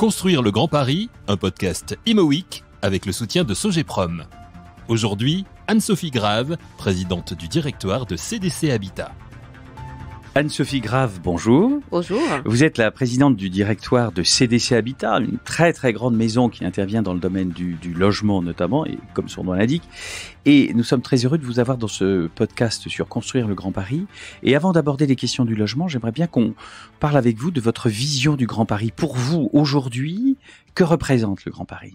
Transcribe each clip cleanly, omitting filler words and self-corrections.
Construire le Grand Paris, un podcast Imo Week avec le soutien de Sogeprom. Aujourd'hui, Anne-Sophie Grave, présidente du directoire de CDC Habitat. Anne-Sophie Grave, bonjour. Bonjour. Vous êtes la présidente du directoire de CDC Habitat, une très très grande maison qui intervient dans le domaine du logement notamment, et comme son nom l'indique. Et nous sommes très heureux de vous avoir dans ce podcast sur Construire le Grand Paris. Et avant d'aborder les questions du logement, j'aimerais bien qu'on parle avec vous de votre vision du Grand Paris. Pour vous, aujourd'hui, que représente le Grand Paris ?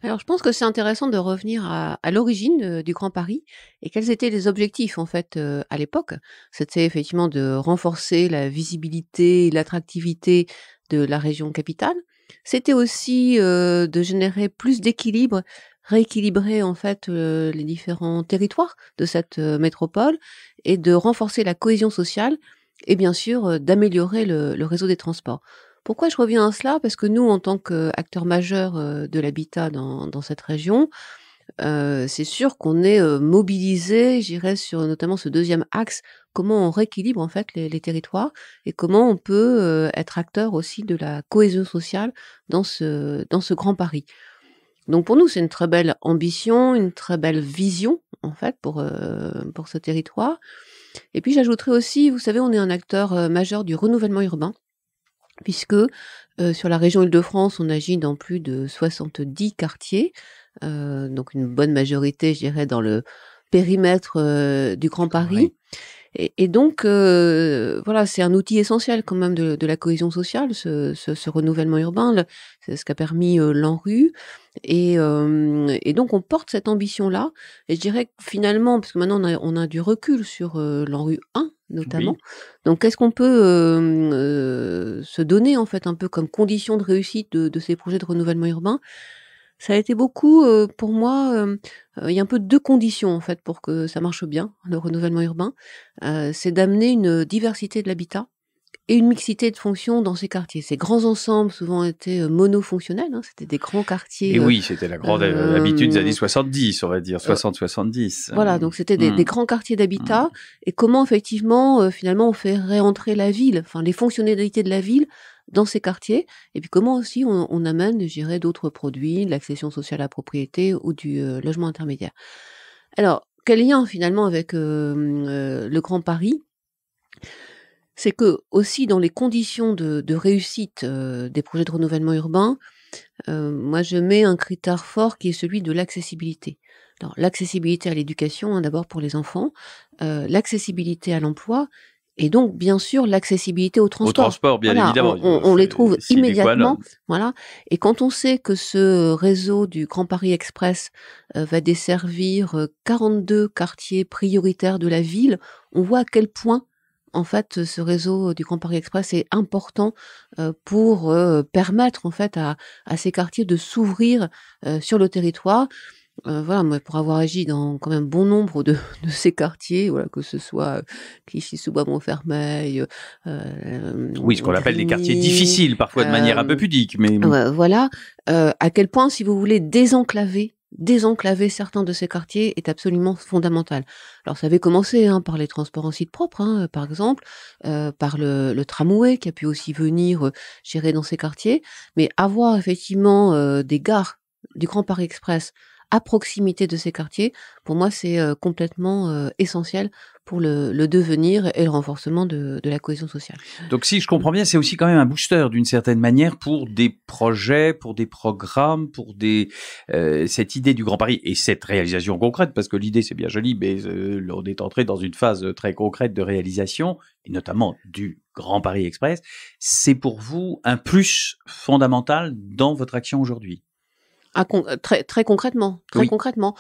Alors, je pense que c'est intéressant de revenir à l'origine du Grand Paris et quels étaient les objectifs, en fait, à l'époque. C'était effectivement de renforcer la visibilité et l'attractivité de la région capitale. C'était aussi de générer plus d'équilibre, rééquilibrer, en fait, les différents territoires de cette métropole et de renforcer la cohésion sociale et bien sûr d'améliorer le réseau des transports. Pourquoi je reviens à cela? Parce que nous, en tant qu'acteurs majeurs de l'habitat dans cette région, c'est sûr qu'on est mobilisés, je dirais, sur notamment ce deuxième axe, comment on rééquilibre en fait les territoires et comment on peut être acteur aussi de la cohésion sociale dans ce Grand Paris. Donc pour nous, c'est une très belle ambition, une très belle vision en fait pour ce territoire. Et puis j'ajouterais aussi, vous savez, on est un acteur majeur du renouvellement urbain, puisque sur la région Île-de-France, on agit dans plus de 70 quartiers, donc une bonne majorité, je dirais, dans le périmètre du Grand Paris. Et donc, voilà, c'est un outil essentiel quand même de la cohésion sociale, ce renouvellement urbain. C'est ce qu'a permis l'ANRU. Et donc, on porte cette ambition-là. Et je dirais que finalement, parce que maintenant, on a du recul sur l'ANRU 1, notamment. Oui. Donc, qu'est-ce qu'on peut se donner, en fait, un peu comme condition de réussite de ces projets de renouvellement urbain? Ça a été beaucoup, pour moi, il y a un peu 2 conditions, en fait, pour que ça marche bien, le renouvellement urbain. C'est d'amener une diversité de l'habitat et une mixité de fonctions dans ces quartiers. Ces grands ensembles souvent étaient monofonctionnels, hein, c'était des grands quartiers. Et oui, c'était la grande habitude des années 70, on va dire, 60-70. Voilà, donc c'était des grands quartiers d'habitat. Et comment, effectivement, finalement, on fait réentrer la ville, enfin, les fonctionnalités de la ville dans ces quartiers, et puis comment aussi on amène, je dirais, d'autres produits, de l'accession sociale à la propriété ou du logement intermédiaire. Alors, quel lien finalement avec le Grand Paris? C'est que aussi dans les conditions de réussite des projets de renouvellement urbain, moi je mets un critère fort qui est celui de l'accessibilité. Alors l'accessibilité à l'éducation, hein, d'abord pour les enfants, l'accessibilité à l'emploi, et donc, bien sûr, l'accessibilité au transport. Au transport, bien Voilà, évidemment. on les trouve immédiatement. Voilà. Voilà. Et quand on sait que ce réseau du Grand Paris Express va desservir 42 quartiers prioritaires de la ville, on voit à quel point, en fait, ce réseau du Grand Paris Express est important pour permettre, en fait, à ces quartiers de s'ouvrir sur le territoire. Voilà, moi, pour avoir agi dans quand même bon nombre de ces quartiers, voilà, que ce soit Clichy-sous-Bois-Montfermeil, Oui, ce qu'on appelle des quartiers Grigny, difficiles, parfois de manière un peu pudique, mais voilà, à quel point, si vous voulez, désenclaver certains de ces quartiers est absolument fondamental. Alors ça avait commencé par les transports en site propre, hein, par exemple, par le tramway qui a pu aussi venir gérer dans ces quartiers, mais avoir effectivement des gares du Grand Paris Express à proximité de ces quartiers, pour moi, c'est complètement essentiel pour le devenir et le renforcement de la cohésion sociale. Donc si je comprends bien, c'est aussi quand même un booster d'une certaine manière pour des projets, pour des programmes, pour cette idée du Grand Paris et cette réalisation concrète, parce que l'idée c'est bien joli, mais on est entré dans une phase très concrète de réalisation, et notamment du Grand Paris Express. C'est pour vous un plus fondamental dans votre action aujourd'hui? Très concrètement, Oui.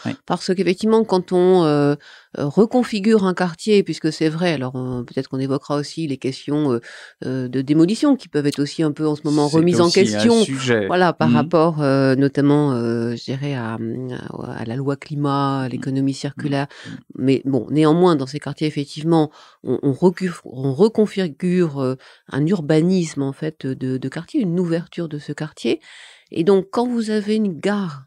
Oui. parce qu'effectivement, quand on reconfigure un quartier, puisque c'est vrai, alors peut-être qu'on évoquera aussi les questions de démolition qui peuvent être aussi un peu en ce moment C'est remises en aussi un question, sujet. voilà, par rapport notamment, je dirais, à la loi climat, à l'économie circulaire. Mais bon, néanmoins, dans ces quartiers, effectivement, on reconfigure un urbanisme en fait de quartier, une ouverture de ce quartier. Et donc, quand vous avez une gare,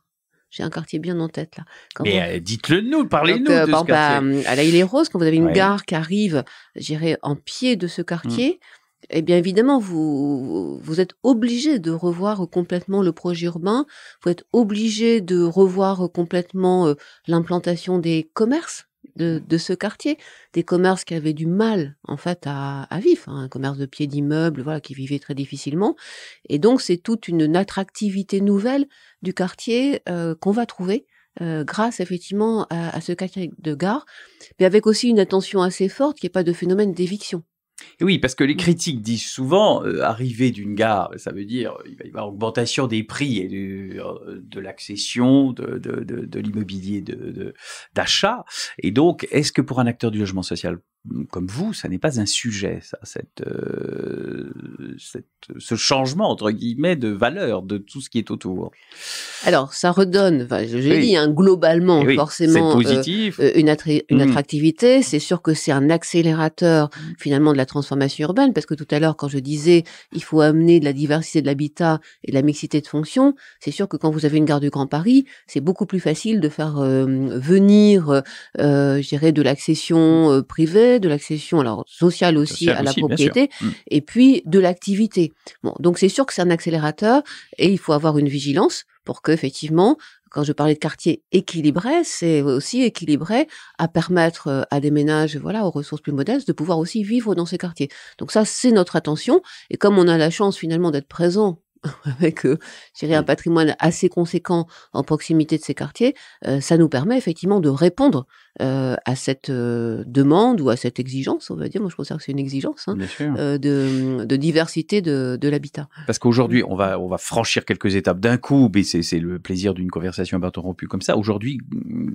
j'ai un quartier bien en tête là. Mais dites-le nous, parlez-nous de Par ce quartier. à la Île-et-Rose, quand vous avez une Ouais. gare qui arrive, je dirais, en pied de ce quartier, Eh bien, évidemment, vous êtes obligé de revoir complètement le projet urbain. Vous êtes obligé de revoir complètement l'implantation des commerces de ce quartier, des commerces qui avaient du mal en fait à vivre, hein, un commerce de pied d'immeuble, voilà, qui vivait très difficilement. Et donc, c'est toute une attractivité nouvelle du quartier qu'on va trouver. Grâce effectivement à ce quartier de gare, mais avec aussi une attention assez forte qu'il n'y ait pas de phénomène d'éviction. Et oui, parce que les Mmh. critiques disent souvent, arrivée d'une gare, ça veut dire il va y avoir augmentation des prix et de l'accession, de l'immobilier d'achat. Et donc, est-ce que pour un acteur du logement social comme vous, ça n'est pas un sujet, ça, ce changement, entre guillemets, de valeur de tout ce qui est autour? Alors, ça redonne, enfin, je l'ai Oui. dit, hein, globalement, Et oui, c'est forcément, positif. une Mmh. attractivité. C'est sûr que c'est un accélérateur, finalement, de la transformation urbaine, parce que tout à l'heure, quand je disais, il faut amener de la diversité de l'habitat et de la mixité de fonctions, c'est sûr que quand vous avez une gare du Grand Paris, c'est beaucoup plus facile de faire venir, je dirais, de l'accession privée, de l'accession, alors, sociale aussi, Social à la aussi, bien sûr. propriété, et puis de l'activité. Bon, donc c'est sûr que c'est un accélérateur, et il faut avoir une vigilance pour qu'effectivement, quand je parlais de quartier équilibré, c'est aussi équilibré à permettre à des ménages, voilà, aux ressources plus modestes, de pouvoir aussi vivre dans ces quartiers. Donc ça, c'est notre attention. Et comme on a la chance finalement d'être présent avec, je dirais, un patrimoine assez conséquent en proximité de ces quartiers, ça nous permet effectivement de répondre à cette demande ou à cette exigence, on va dire. Moi, je considère que c'est une exigence, hein, Bien sûr. de diversité de l'habitat. Parce qu'aujourd'hui, on va franchir quelques étapes d'un coup, mais c'est le plaisir d'une conversation interrompue comme ça. Aujourd'hui,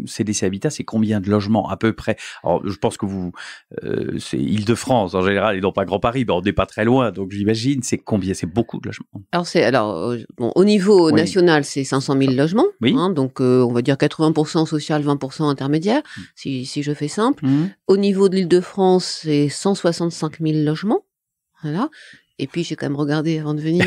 CDC Habitat, c'est combien de logements à peu près? Alors, je pense que c'est Île-de-France en général et non pas Grand Paris, mais on n'est pas très loin, donc j'imagine, c'est combien? C'est beaucoup de logements. Bon, au niveau Oui. national, c'est 500 000 logements, Oui. hein, donc on va dire 80% social, 20% intermédiaire, si je fais simple. Mmh. Au niveau de l'Île-de-France, c'est 165 000 logements, voilà. Et puis j'ai quand même regardé avant de venir.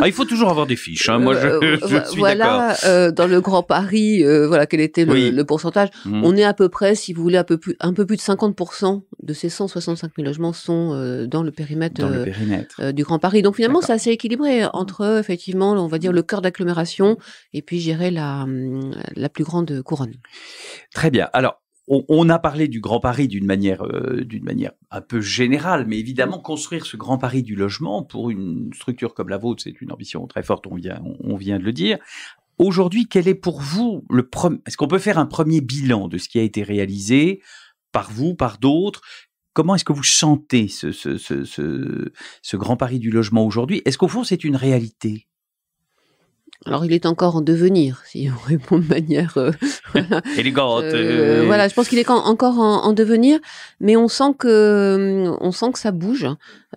Ah, il faut toujours avoir des fiches. Hein. Moi, je suis d'accord. Voilà, dans le Grand Paris, voilà quel était le pourcentage. Mmh. On est à peu près, si vous voulez, un peu plus de 50% de ces 165 000 logements sont dans le périmètre, Dans le périmètre. du Grand Paris. Donc finalement, D'accord. c'est assez équilibré entre effectivement, on va dire le cœur d'agglomération et puis je dirais la plus grande couronne. Très bien. Alors, on a parlé du Grand Paris d'une manière un peu générale, mais évidemment, construire ce Grand Paris du logement pour une structure comme la vôtre, c'est une ambition très forte, on vient de le dire. Aujourd'hui, quel est pour vous est-ce qu'on peut faire un premier bilan de ce qui a été réalisé par vous, par d'autres? Comment est-ce que vous sentez ce Grand Paris du logement aujourd'hui? Est-ce qu'au fond, c'est une réalité? Alors, il est encore en devenir, si on répond de manière voilà. Élégante. Voilà, je pense qu'il est encore en devenir, mais on sent que ça bouge,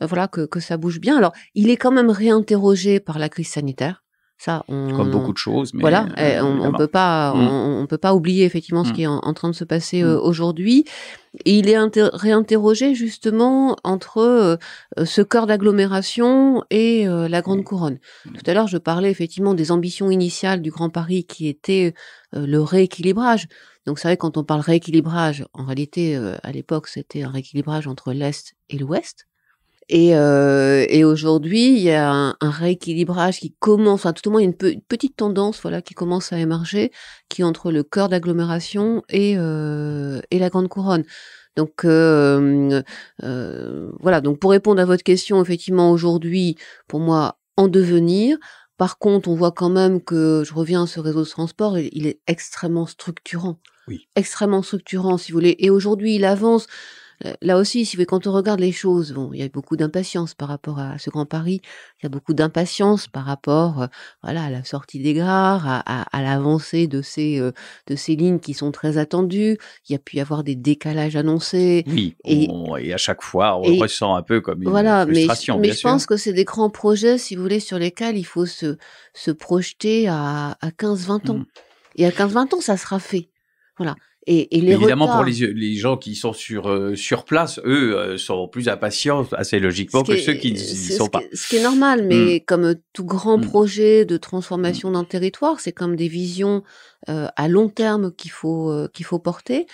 voilà, que ça bouge bien. Alors, il est quand même réinterrogé par la crise sanitaire. Ça, Comme beaucoup de choses, mais voilà, on évidemment. peut pas, on peut pas oublier effectivement ce qui est en train de se passer aujourd'hui. Et il est réinterrogé justement entre ce cœur d'agglomération et la grande couronne. Tout à l'heure, je parlais effectivement des ambitions initiales du Grand Paris qui étaient le rééquilibrage. Donc c'est vrai, quand on parle rééquilibrage, en réalité, à l'époque, c'était un rééquilibrage entre l'Est et l'Ouest. Et aujourd'hui, il y a un rééquilibrage qui commence, enfin, tout au moins, il y a une petite tendance, voilà, qui commence à émerger, qui est entre le cœur d'agglomération et la grande couronne. Donc, voilà. Donc, pour répondre à votre question, effectivement, aujourd'hui, pour moi, en devenir. Par contre, on voit quand même que, je reviens à ce réseau de transport, il est extrêmement structurant. Oui. Extrêmement structurant, si vous voulez. Et aujourd'hui, il avance. Là aussi, si vous voulez, quand on regarde les choses, bon, il y a beaucoup d'impatience par rapport à ce Grand Paris. Il y a beaucoup d'impatience par rapport, voilà, à la sortie des gares, à l'avancée de ces lignes qui sont très attendues. Il y a pu y avoir des décalages annoncés. Oui, Et à chaque fois, on ressent un peu comme une voilà, frustration, mais bien je sûr. pense que c'est des grands projets, si vous voulez, sur lesquels il faut se projeter à 15-20 ans. Et à 15-20 ans, ça sera fait. Voilà. Et les évidemment, retards, pour les gens qui sont sur place, eux, sont plus impatients, assez logiquement, que ceux qui n'y sont pas. ce qui est normal, mais comme tout grand projet de transformation d'un territoire, c'est comme des visions à long terme qu'il faut porter.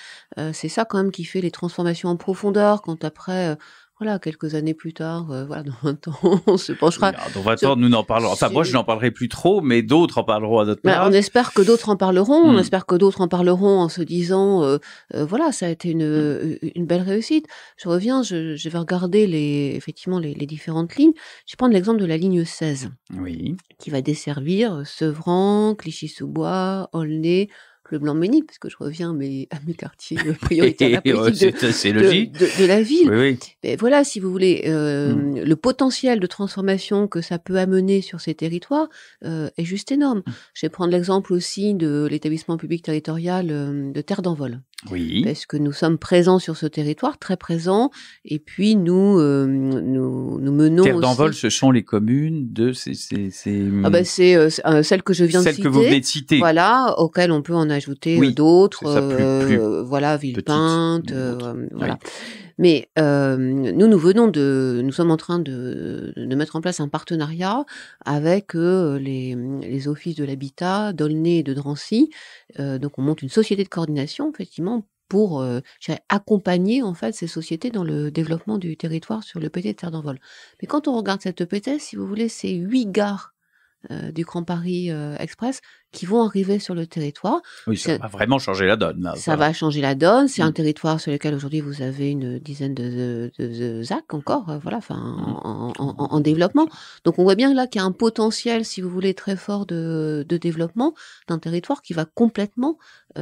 C'est ça quand même qui fait les transformations en profondeur, quand après, voilà, quelques années plus tard, voilà, dans 20 ans, on se penchera. Dans 20 ans, nous n'en parlerons. Enfin, moi, je n'en parlerai plus trop, mais d'autres en parleront à notre place. On espère que d'autres en parleront. On espère que d'autres en parleront en se disant, voilà, ça a été une belle réussite. Je reviens, je vais regarder effectivement les différentes lignes. Je vais prendre l'exemple de la ligne 16. Oui. Qui va desservir Sevran, Clichy-sous-Bois, Aulnay, le Blanc-Ménil, parce que je reviens à mes quartiers prioritaires de la ville. Oui. Mais voilà, si vous voulez, le potentiel de transformation que ça peut amener sur ces territoires est juste énorme. Je vais prendre l'exemple aussi de l'établissement public territorial de Terre d'Envol. Oui. Parce que nous sommes présents sur ce territoire, très présents, et puis nous menons Terre d'Envol, aussi... ce sont les communes de ces... c'est celle que je viens de citer. Celle que vous venez de citer. Voilà, auxquelles on peut en ajouter d'autres, voilà, Villepinte, voilà. Mais nous sommes en train de mettre en place un partenariat avec les offices de l'habitat d'Aulnay et de Drancy. Donc on monte une société de coordination, effectivement, pour accompagner en fait ces sociétés dans le développement du territoire sur le PT de Terre d'Envol. Mais quand on regarde cette EPT, si vous voulez, c'est 8 gares du Grand Paris Express qui vont arriver sur le territoire. Oui, ça va vraiment changer la donne. Là, ça va changer la donne. C'est un territoire sur lequel aujourd'hui vous avez une dizaine de ZAC encore, voilà, en développement. Donc on voit bien là qu'il y a un potentiel, si vous voulez, très fort de développement d'un territoire qui va complètement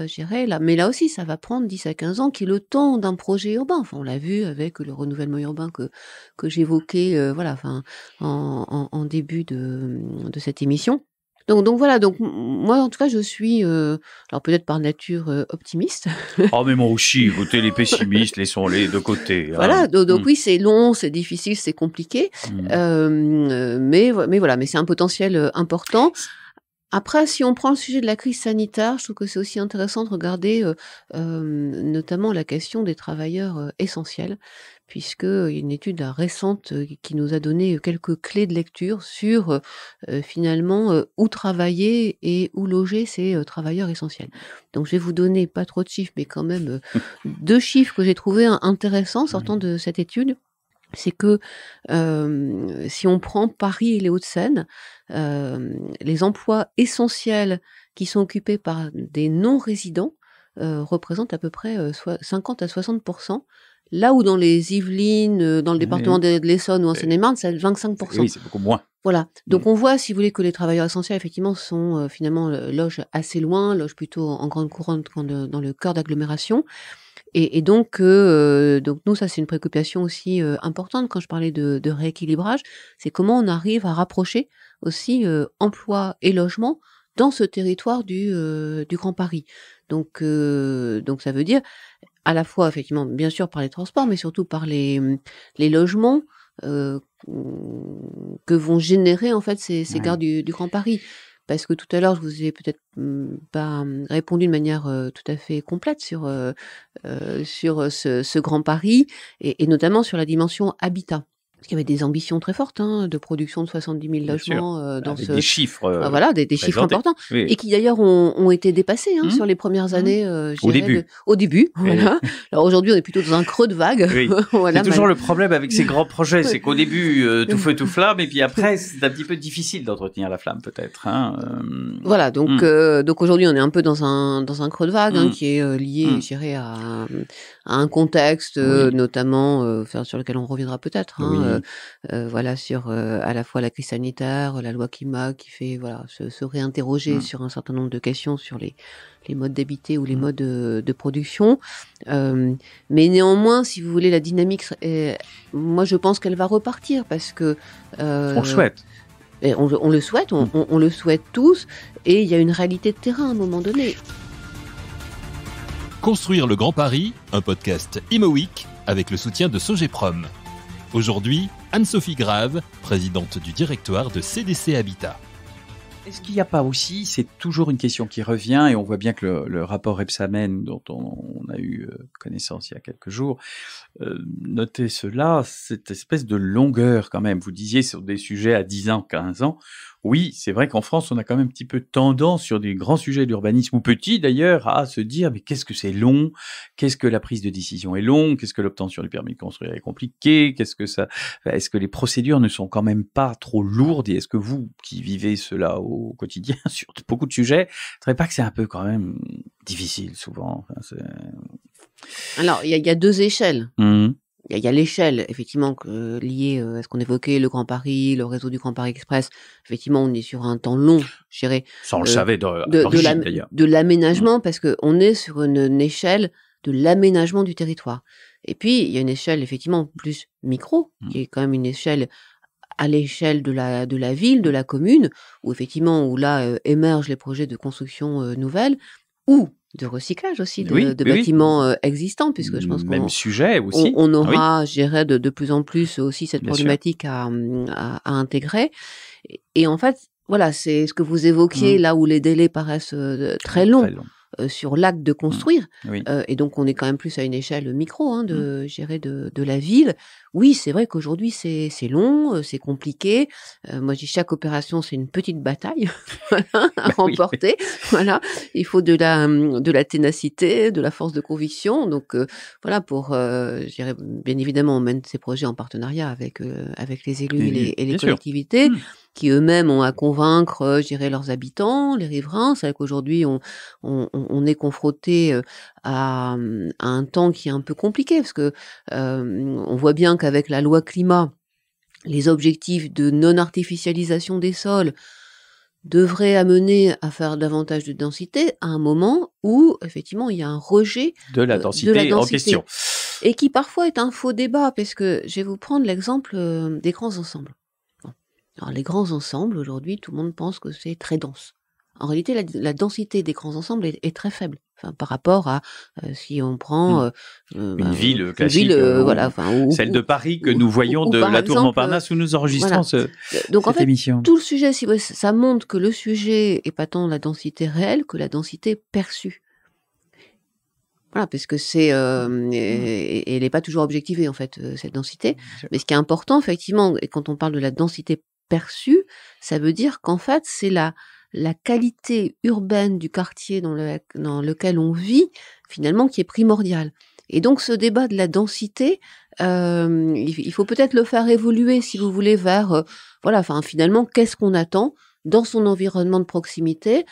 gérer là. Mais là aussi, ça va prendre 10 à 15 ans, qui est le temps d'un projet urbain. Enfin, on l'a vu avec le renouvellement urbain que j'évoquais, voilà, enfin, en début de cette émission. Donc voilà, donc moi en tout cas je suis, alors peut-être par nature optimiste. Oh mais moi aussi, écoutez les pessimistes, laissons-les de côté. Voilà, donc oui c'est long, c'est difficile, c'est compliqué, mais voilà, mais c'est un potentiel important. Après, si on prend le sujet de la crise sanitaire, je trouve que c'est aussi intéressant de regarder notamment la question des travailleurs essentiels, puisque il y a une étude récente qui nous a donné quelques clés de lecture sur finalement où travailler et où loger ces travailleurs essentiels. Donc je vais vous donner pas trop de chiffres, mais quand même 2 chiffres que j'ai trouvé intéressants sortant de cette étude. C'est que si on prend Paris et les Hauts-de-Seine, les emplois essentiels qui sont occupés par des non-résidents représentent à peu près 50 à 60%, là où dans les Yvelines, dans le département de l'Essonne ou en Seine-et-Marne, c'est 25%. Oui, c'est beaucoup moins. Voilà. Donc on voit, si vous voulez, que les travailleurs essentiels, effectivement, sont finalement logent assez loin, logent plutôt en grande couronne dans le cœur d'agglomération. Et donc nous, ça c'est une préoccupation aussi importante quand je parlais de rééquilibrage, c'est comment on arrive à rapprocher aussi emploi et logement dans ce territoire du Grand Paris. Donc ça veut dire à la fois effectivement bien sûr par les transports, mais surtout par les logements que vont générer en fait ces gares du Grand Paris. Parce que tout à l'heure, je vous ai peut-être pas répondu de manière tout à fait complète sur ce Grand Paris et notamment sur la dimension habitat. Parce qu'il y avait des ambitions très fortes de production de 70 000 logements dans avec des chiffres. Voilà, des chiffres importants. Oui. Et qui d'ailleurs ont été dépassés sur les premières années. Au début. Au début, voilà. Alors aujourd'hui, on est plutôt dans un creux de vague. Oui. Voilà, c'est toujours le problème avec ces grands projets, c'est qu'au début, tout feu, tout flamme, et puis après, c'est un petit peu difficile d'entretenir la flamme, peut-être. Voilà, donc aujourd'hui, on est un peu dans un creux de vague qui est lié, je dirais, à un contexte, notamment sur lequel on reviendra peut-être. Voilà, sur à la fois la crise sanitaire, la loi Climat qui fait voilà se réinterroger sur un certain nombre de questions sur les modes d'habiter ou les modes de production. Mais néanmoins, si vous voulez, la dynamique, moi je pense qu'elle va repartir parce que on le souhaite. On le souhaite, on le souhaite tous, et il y a une réalité de terrain à un moment donné. Construire le Grand Paris, un podcast Imo Week avec le soutien de Sogeprom. Aujourd'hui, Anne-Sophie Grave, présidente du directoire de CDC Habitat. Est-ce qu'il n'y a pas aussi, c'est toujours une question qui revient, et on voit bien que le rapport Rebsamen, dont on a eu connaissance il y a quelques jours, notait cela, cette espèce de longueur quand même. Vous disiez sur des sujets à 10 ans, 15 ans. Oui, c'est vrai qu'en France, on a quand même un petit peu tendance sur des grands sujets d'urbanisme, ou petits d'ailleurs, à se dire, mais qu'est-ce que c'est long? Qu'est-ce que la prise de décision est longue? Qu'est-ce que l'obtention du permis de construire est compliqué? Est-ce que les procédures ne sont quand même pas trop lourdes? Et est-ce que vous, qui vivez cela au quotidien sur beaucoup de sujets, ne trouvez pas que c'est un peu quand même difficile souvent? Alors, il y a 2 échelles. Mmh. Il y a l'échelle, effectivement, liée à ce qu'on évoquait, le Grand Paris, le réseau du Grand Paris Express. Effectivement, on est sur un temps long, je dirais. Ça, on le savait d'origine, d'ailleurs. De l'aménagement, parce qu'on est sur une échelle de l'aménagement du territoire. Et puis, il y a une échelle, effectivement, plus micro, qui est quand même une échelle à l'échelle de la ville, de la commune, où effectivement, où là émergent les projets de construction nouvelles, ou de recyclage aussi de bâtiments existants, puisque je pense même sujet aussi. On aura, je dirais, de plus en plus aussi cette problématique à intégrer. Et en fait, voilà, c'est ce que vous évoquiez, là où les délais paraissent très longs. Sur l'acte de construire, et donc on est quand même plus à une échelle micro, je dirais, de la ville. Oui, c'est vrai qu'aujourd'hui c'est long, c'est compliqué. Moi, je dis chaque opération c'est une petite bataille à remporter. Voilà, il faut de la ténacité, de la force de conviction. Donc voilà, pour, je dirais, bien évidemment, on mène ces projets en partenariat avec les élus et les collectivités. Qui eux-mêmes ont à convaincre, je dirais, leurs habitants, les riverains. C'est vrai qu'aujourd'hui, on est confronté à un temps qui est un peu compliqué, parce que on voit bien qu'avec la loi climat, les objectifs de non-artificialisation des sols devraient amener à faire davantage de densité à un moment où, effectivement, il y a un rejet de la densité en question. Et qui parfois est un faux débat, parce que je vais vous prendre l'exemple des grands ensembles. Alors, les grands ensembles, aujourd'hui, tout le monde pense que c'est très dense. En réalité, la densité des grands ensembles est très faible. Enfin, par rapport à si on prend une ville classique, celle de Paris que nous voyons de la Tour Montparnasse où nous enregistrons Donc, en fait, émission. Tout le sujet, ça montre que le sujet est pas tant la densité réelle que la densité perçue. Voilà, parce que c'est et elle n'est pas toujours objectivée en fait cette densité. Mais ce qui est important effectivement, et quand on parle de la densité perçue, ça veut dire qu'en fait c'est la qualité urbaine du quartier dans lequel on vit finalement qui est primordiale. Et donc ce débat de la densité, il faut peut-être le faire évoluer si vous voulez vers finalement qu'est-ce qu'on attend dans son environnement de proximité.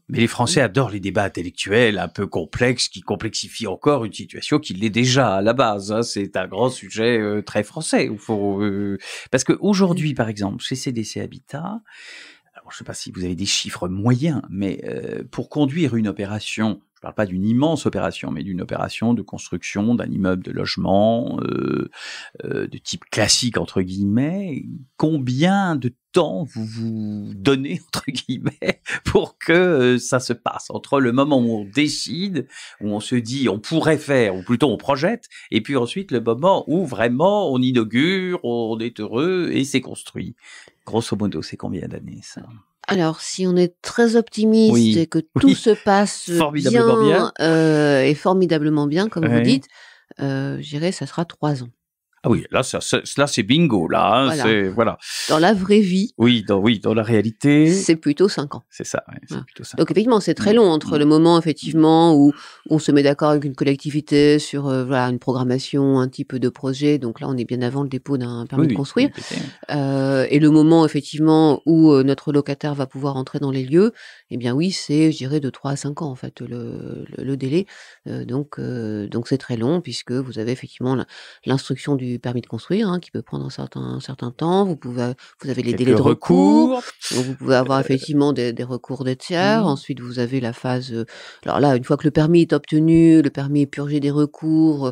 Mais les Français adorent les débats intellectuels un peu complexes qui complexifient encore une situation qui l'est déjà à la base. C'est un grand sujet très français. Parce qu'aujourd'hui, par exemple, chez CDC Habitat, alors je ne sais pas si vous avez des chiffres moyens, mais pour conduire une opération, je ne parle pas d'une immense opération, mais d'une opération de construction d'un immeuble de logement de type classique, entre guillemets, combien de temps vous donnez, entre guillemets, pour que ça se passe entre le moment où on décide, où on se dit on pourrait faire, ou plutôt on projette, et puis ensuite le moment où vraiment on inaugure, on est heureux et c'est construit. Grosso modo, c'est combien d'années ça ? Alors, si on est très optimiste et que tout se passe bien, et formidablement bien, comme vous dites, je dirais ça sera 3 ans. Ah oui, là c'est bingo, là. Voilà. Dans la vraie vie. Oui, dans la réalité. C'est plutôt 5 ans. C'est ça, c'est plutôt 5 ans. Donc effectivement, c'est très long entre le moment effectivement où on se met d'accord avec une collectivité sur une programmation, un type de projet. Donc là, on est bien avant le dépôt d'un permis de construire. Et le moment effectivement où notre locataire va pouvoir entrer dans les lieux, eh bien oui, c'est, je dirais, de 3 à 5 ans en fait le délai. Donc c'est très long puisque vous avez effectivement l'instruction du permis de construire qui peut prendre un certain temps. Vous avez les délais de recours. Donc vous pouvez avoir effectivement des recours des tiers. Ensuite, vous avez la phase. Alors là, une fois que le permis est obtenu, le permis est purgé des recours,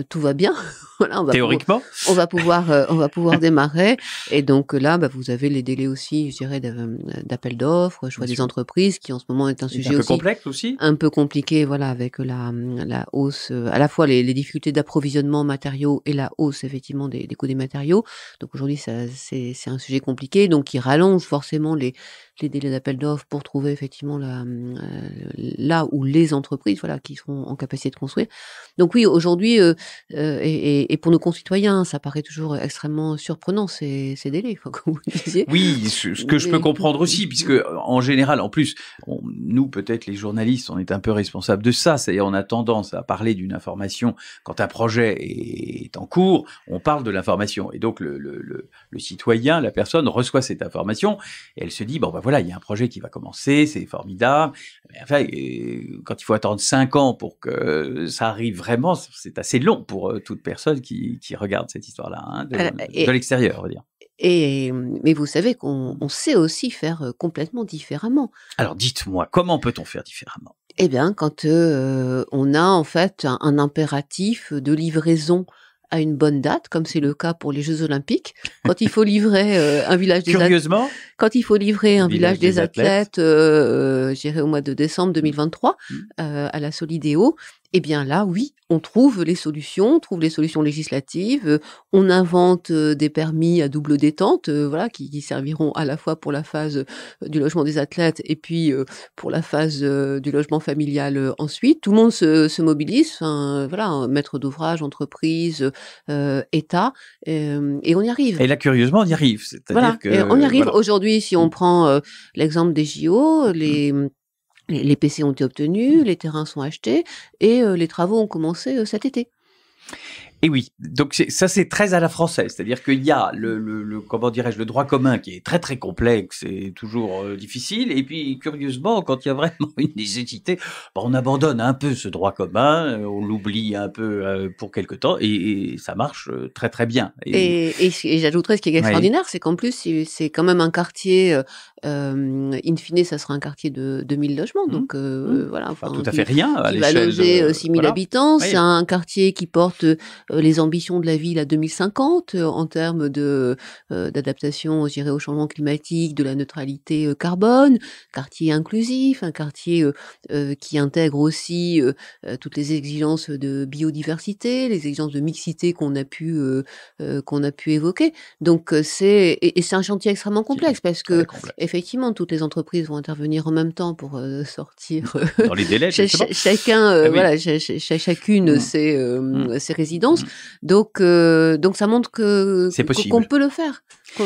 tout va bien. Voilà, théoriquement, on va pouvoir démarrer. Et donc là, vous avez les délais aussi, je dirais, d'appel d'offres, choix des entreprises, qui en ce moment est un sujet peu complexe aussi, un peu compliqué. Voilà, avec la hausse, à la fois les difficultés d'approvisionnement en matériaux et la hausse effectivement des coûts des matériaux. Donc aujourd'hui, c'est un sujet compliqué, donc qui rallonge forcément les délais d'appel d'offres pour trouver effectivement là où les entreprises, voilà, qui seront en capacité de construire. Donc oui, aujourd'hui, et pour nos concitoyens, ça paraît toujours extrêmement surprenant ces délais, enfin, comme vous le disiez. Oui, ce que je peux comprendre aussi, puisque en général, en plus, nous peut-être les journalistes, on est un peu responsables de ça, c'est-à-dire on a tendance à parler d'une information quand un projet est en cours, on parle de l'information, et donc le citoyen, la personne reçoit cette information et elle se dit bon ben voilà, il y a un projet qui va commencer, c'est formidable. Mais enfin, quand il faut attendre 5 ans pour que ça arrive vraiment, c'est assez long pour toute personne qui regarde cette histoire-là, hein, de l'extérieur, on va dire. Mais vous savez qu'on sait aussi faire complètement différemment. Alors dites-moi, comment peut-on faire différemment? Eh bien, quand on a en fait un impératif de livraison à une bonne date, comme c'est le cas pour les Jeux Olympiques, quand il faut livrer un village des Curieusement, quand il faut livrer un village des athlètes, je dirais au mois de décembre 2023, à la Solidéo, eh bien là, oui, on trouve les solutions législatives, on invente des permis à double détente, voilà, qui serviront à la fois pour la phase du logement des athlètes et puis pour la phase du logement familial ensuite. Tout le monde se mobilise, enfin, voilà, maître d'ouvrage, entreprise, État, et on y arrive. et là, curieusement, on y arrive. C'est-à-dire Voilà, que, et on y arrive. voilà. Aujourd'hui, si on prend l'exemple des JO, les PC ont été obtenus, les terrains sont achetés et les travaux ont commencé cet été. Et oui, donc ça c'est très à la française, c'est-à-dire qu'il y a le comment dirais-je, le droit commun qui est très très complexe et toujours difficile, et puis curieusement quand il y a vraiment une nécessité, on abandonne un peu ce droit commun, on l'oublie un peu pour quelque temps et ça marche très très bien. Et j'ajouterais ce qui est extraordinaire, c'est qu'en plus c'est quand même un quartier, in fine, ça sera un quartier de 2 000 logements, donc voilà, Enfin, enfin, tout à fait rien à qui va l'échelle loger 6 000 voilà. habitants. Oui. C'est un quartier qui porte les ambitions de la ville à 2050 en termes d'adaptation, je dirais, au changement climatique, de la neutralité carbone, quartier inclusif, un quartier qui intègre aussi toutes les exigences de biodiversité, les exigences de mixité qu'on a pu évoquer. Donc c'est un chantier extrêmement complexe parce que effectivement toutes les entreprises vont intervenir en même temps pour sortir dans les délais chacun voilà chacune ses résidences. Donc ça montre qu'on peut le faire.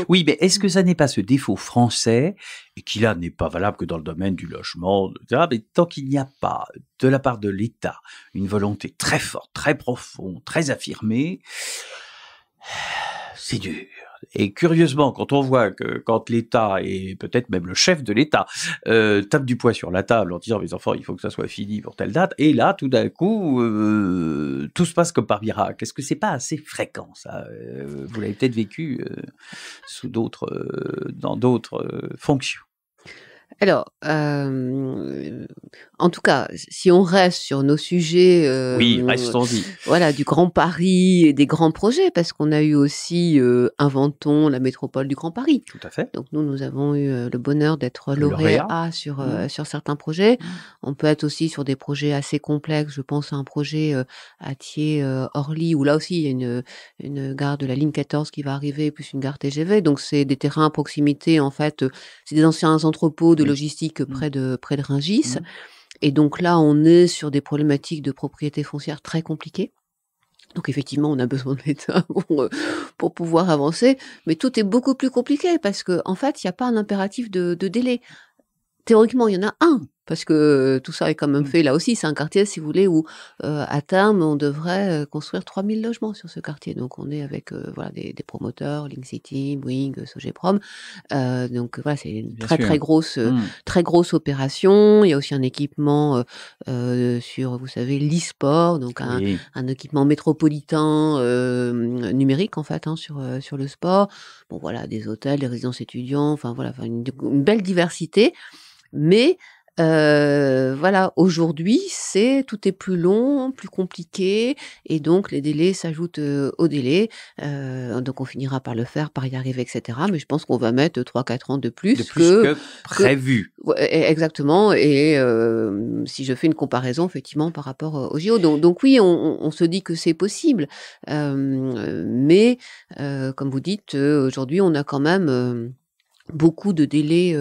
Oui, mais est-ce que ça n'est pas ce défaut français, et qui là n'est pas valable que dans le domaine du logement, etc., mais tant qu'il n'y a pas de la part de l'État une volonté très forte, très profonde, très affirmée, c'est dur. Et curieusement, quand on voit que quand l'État, et peut-être même le chef de l'État, tape du poing sur la table en disant « mes enfants, il faut que ça soit fini pour telle date », et là, tout d'un coup, tout se passe comme par miracle. Est-ce que c'est pas assez fréquent, ça? Vous l'avez peut-être vécu dans d'autres fonctions. Alors, en tout cas, si on reste sur nos sujets, oui, restons-y. Voilà, du Grand Paris et des grands projets, parce qu'on a eu aussi Inventons la métropole du Grand Paris. Tout à fait. Donc nous avons eu le bonheur d'être lauréats sur certains projets. On peut être aussi sur des projets assez complexes. Je pense à un projet à Thiers-Orly, où là aussi il y a une gare de la ligne 14 qui va arriver, plus une gare TGV. Donc c'est des terrains à proximité, en fait. C'est des anciens entrepôts de logistique près de Rungis. Et donc là, on est sur des problématiques de propriété foncière très compliquées. Donc effectivement, on a besoin de l'État pour pouvoir avancer. Mais tout est beaucoup plus compliqué parce que en fait, il n'y a pas un impératif de délai. Théoriquement, il y en a un, parce que tout ça est quand même fait. Là aussi, c'est un quartier, si vous voulez, où à terme, on devrait construire 3 000 logements sur ce quartier. Donc, on est avec voilà des promoteurs, Link City, Bouygues, Sogeprom. Donc, voilà, c'est une très grosse opération. Il y a aussi un équipement sur, vous savez, l'e-sport, donc un équipement métropolitain numérique, en fait, sur le sport. Bon, voilà, des hôtels, des résidences étudiants, enfin, voilà, une belle diversité. Mais Voilà, aujourd'hui, tout est plus long, plus compliqué et donc les délais s'ajoutent, aux délais. Donc on finira par le faire, par y arriver et cetera. Mais je pense qu'on va mettre 3-4 ans de De plus plus que que prévu. ouais, exactement et si je fais une comparaison effectivement par rapport, aux JO. Donc oui, on se dit que c'est possible, mais comme vous dites, aujourd'hui, on a quand même, beaucoup de délais,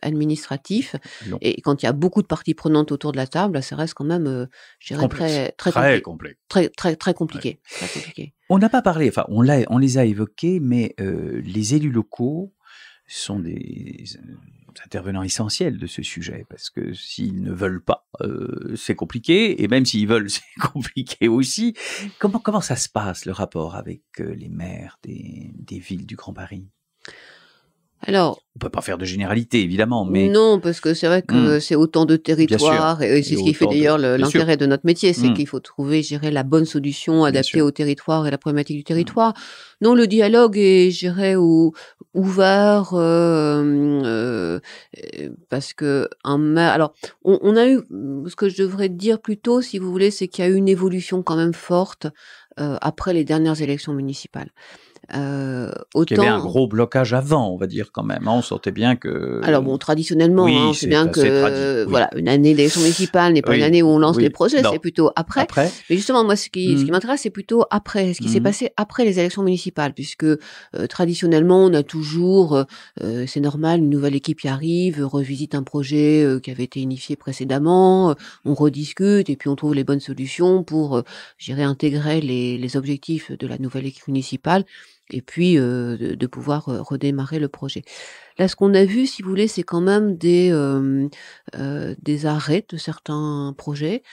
administratifs Long. et quand il y a beaucoup de parties prenantes autour de la table, ça reste quand même, je dirais Complexe. très Très complexe. très Ouais. compliqué, très compliqué. On n'a pas parlé, enfin, on les a évoqués, mais les élus locaux sont des intervenants essentiels de ce sujet, parce que s'ils ne veulent pas, c'est compliqué, et même s'ils veulent, c'est compliqué aussi. Comment ça se passe, le rapport avec les maires des villes du Grand Paris? Alors On peut pas faire de généralité, évidemment, mais non, parce que c'est vrai que c'est autant de bien sûr, territoires et c'est et ce qui fait autant de... d'ailleurs Bien sûr, l'intérêt de notre métier, c'est qu'il faut trouver, je dirais, la bonne solution bien adaptée sûr. au territoire et la problématique du territoire. Non, le dialogue est, je dirais, ouvert, parce que un maire alors on a eu ce que je devrais dire plutôt, si vous voulez, c'est qu'il y a eu une évolution quand même forte, après les dernières élections municipales. Qu'il y avait un Autant gros blocage avant, on va dire, quand même, hein. On sentait bien que... alors bon, traditionnellement, Oui, on sait c'est bien assez que, oui. voilà, une année d'élection municipale n'est pas une Oui, année où on lance les oui, projets, non. c'est plutôt après. Après, Mais justement, moi, ce qui m'intéresse, c'est plutôt après, ce qui s'est Mhm. passé après les élections municipales, puisque traditionnellement, on a toujours, c'est normal, une nouvelle équipe qui arrive, revisite un projet qui avait été initié précédemment, on rediscute et puis on trouve les bonnes solutions pour, je dirais, intégrer les objectifs de la nouvelle équipe municipale et puis de pouvoir redémarrer le projet. Là, ce qu'on a vu, si vous voulez, c'est quand même des arrêts de certains projets,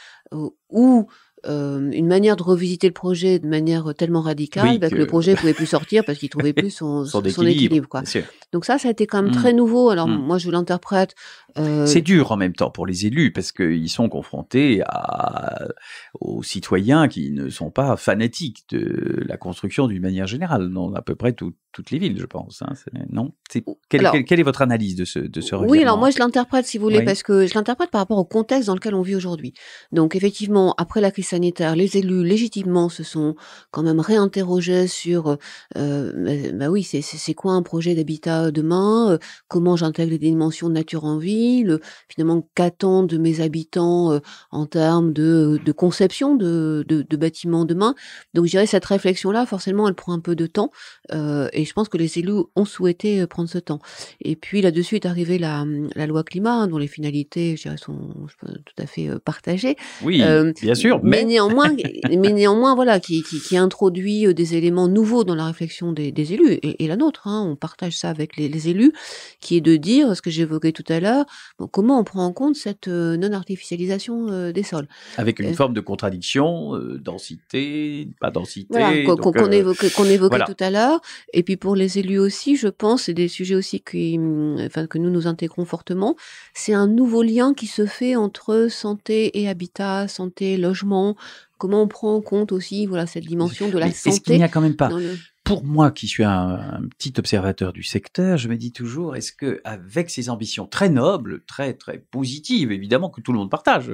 ou une manière de revisiter le projet de manière tellement radicale, oui, que le que projet pouvait plus sortir parce qu'il trouvait plus son son son équilibre, équilibre, quoi. bien sûr. Donc ça a été quand même Mhm. très nouveau. Alors Mhm. moi, je l'interprète, C'est dur en même temps pour les élus, parce qu'ils sont confrontés aux citoyens qui ne sont pas fanatiques de la construction d'une manière générale, dans à peu près toutes les villes, je pense. Hein. Non, alors quelle est votre analyse de ce revirement? oui, alors moi je l'interprète, si vous voulez, Oui. parce que je l'interprète par rapport au contexte dans lequel on vit aujourd'hui. Donc effectivement, après la crise sanitaire, les élus légitimement se sont quand même réinterrogés sur, bah oui, c'est quoi un projet d'habitat demain? Comment j'intègre les dimensions de nature en ville? Finalement, qu'attendent mes habitants en termes de conception de bâtiments demain? Donc je dirais cette réflexion-là, forcément, elle prend un peu de temps, et je pense que les élus ont souhaité prendre ce temps. Et puis là-dessus est arrivée la loi climat, hein, dont les finalités, je dirais, sont tout à fait partagées. Oui, bien sûr, Mais néanmoins, voilà, qui introduit des éléments nouveaux dans la réflexion des élus et la nôtre. Hein, on partage ça avec les élus, qui est de dire ce que j'évoquais tout à l'heure. Bon, comment on prend en compte cette non-artificialisation des sols. avec une forme de contradiction, densité, pas densité. Voilà, Donc, qu'on évoquait voilà. tout à l'heure. Et puis pour les élus aussi, je pense, c'est des sujets aussi que nous intégrons fortement. C'est un nouveau lien qui se fait entre santé et habitat, santé, logement. Comment on prend en compte aussi, voilà, cette dimension de la Mais est-ce qu'il santé n'y a quand même pas... dans le... Pour moi, qui suis un petit observateur du secteur, je me dis toujours, est-ce que avec ces ambitions très nobles, très très positives, évidemment que tout le monde partage,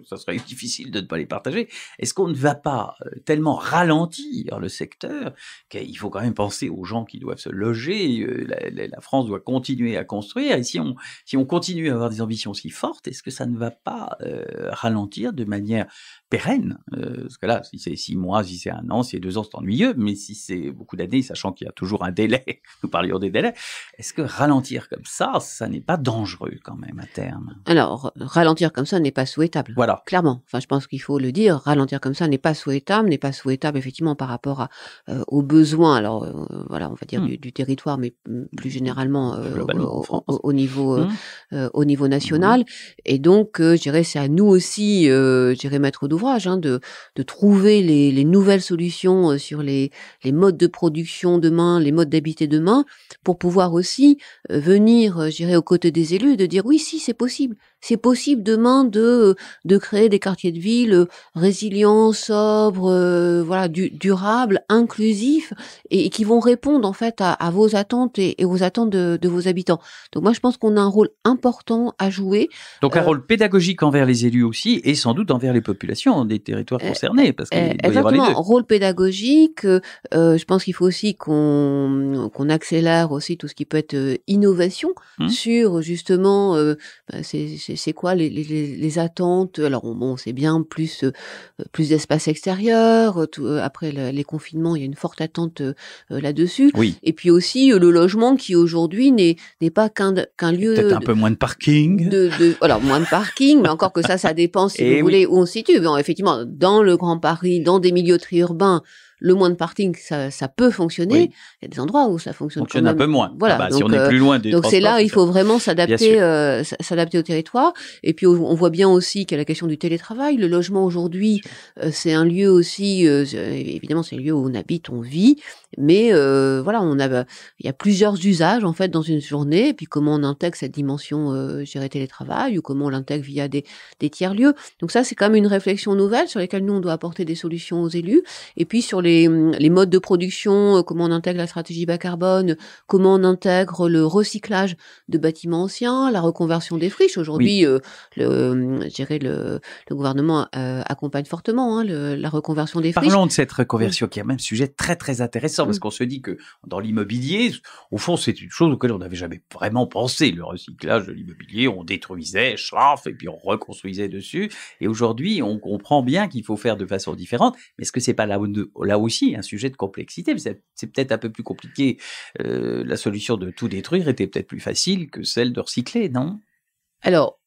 ça serait difficile de ne pas les partager, est-ce qu'on ne va pas tellement ralentir le secteur qu'il faut quand même penser aux gens qui doivent se loger, la France doit continuer à construire, et si on continue à avoir des ambitions si fortes, est-ce que ça ne va pas ralentir de manière pérenne, parce que là, si c'est 6 mois, si c'est 1 an, si c'est 2 ans, c'est ennuyeux, mais si c'est beaucoup d'années, sachant qu'il y a toujours un délai, nous parlions des délais, est-ce que ralentir comme ça n'est pas dangereux quand même à terme? Alors, ralentir comme ça n'est pas souhaitable. Voilà. Clairement. Enfin, je pense qu'il faut le dire. Ralentir comme ça n'est pas souhaitable effectivement par rapport aux besoins. Alors, voilà, on va dire du territoire, mais plus généralement Globalement, en France. au niveau national. Et donc, je dirais, c'est à nous aussi, je dirais, maître d'ouvrage, hein, de trouver les nouvelles solutions sur les modes de production demain, les modes d'habiter demain, pour pouvoir aussi venir, je dirais, aux côtés des élus et de dire oui, si, c'est possible. c'est possible demain de créer des quartiers de ville résilients, sobres, voilà, durables, inclusifs et qui vont répondre en fait à vos attentes et aux attentes de vos habitants. Donc moi, je pense qu'on a un rôle important à jouer. Donc un rôle pédagogique envers les élus aussi et sans doute envers les populations des territoires concernés, parce qu'il doit y avoir les deux. Exactement, rôle pédagogique. Je pense qu'il faut aussi qu'on accélère aussi tout ce qui peut être innovation sur justement c'est quoi les attentes. Alors bon, c'est bien plus d'espace extérieur. Après les confinements, il y a une forte attente là-dessus. Oui. Et puis aussi le logement qui aujourd'hui n'est pas qu'un lieu. Peut-être un peu moins de parking. Alors moins de parking, mais encore que ça dépend si vous voulez où on se situe. Bon, effectivement, dans le Grand Paris, dans des milieux triurbains, le moins de parking, ça peut fonctionner. Oui. Il y a des endroits où ça fonctionne quand même un peu moins. Voilà. Donc, si on est plus loin des donc c'est là, il faut vraiment s'adapter au territoire. Et puis on voit bien aussi qu'il y a la question du télétravail. Le logement aujourd'hui, c'est un lieu aussi. Évidemment, c'est un lieu où on habite, on vit. Mais voilà, il y a plusieurs usages en fait dans une journée. Et puis comment on intègre cette dimension, télétravail, ou comment on l'intègre via des tiers lieux. Donc ça, c'est quand même une réflexion nouvelle sur laquelle nous on doit apporter des solutions aux élus. Et puis sur les modes de production, comment on intègre la stratégie bas carbone, comment on intègre le recyclage de bâtiments anciens, la reconversion des friches. Aujourd'hui, le gouvernement accompagne fortement la reconversion des friches. Parlons de cette reconversion qui est même un sujet très très intéressant parce qu'on se dit que dans l'immobilier, au fond, c'est une chose auquel on n'avait jamais vraiment pensé. Le recyclage de l'immobilier, on détruisait, schlaf, et puis on reconstruisait dessus. Et aujourd'hui, on comprend bien qu'il faut faire de façon différente. Mais est-ce que c'est pas là aussi un sujet de complexité? C'est peut-être un peu plus compliqué. La solution de tout détruire était peut-être plus facile que celle de recycler, non? Alors,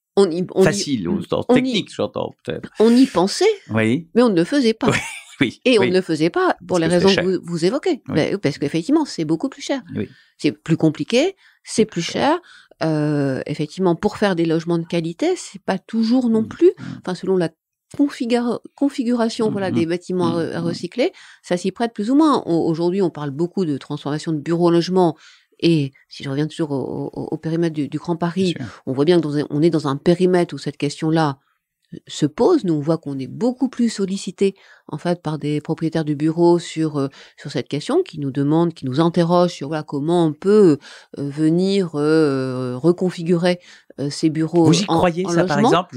facile au sens technique, j'entends peut-être. On y pensait, oui. Mais on ne le faisait pas. Oui, et on ne le faisait pas pour les raisons que vous évoquez. Oui. Parce qu'effectivement, c'est beaucoup plus cher. Oui. C'est plus compliqué, c'est plus cher. Effectivement, pour faire des logements de qualité, c'est pas toujours non plus, enfin selon la configuration des bâtiments à recycler, ça s'y prête plus ou moins. Aujourd'hui, on parle beaucoup de transformation de bureaux-logements. Et si je reviens toujours au périmètre du Grand Paris, on voit bien qu'on est dans un périmètre où cette question-là se pose. Nous, on voit qu'on est beaucoup plus sollicité en fait par des propriétaires de bureaux sur cette question, qui nous demandent, qui nous interrogent sur comment on peut venir reconfigurer ces bureaux. Vous y croyez en ça logement. Par exemple,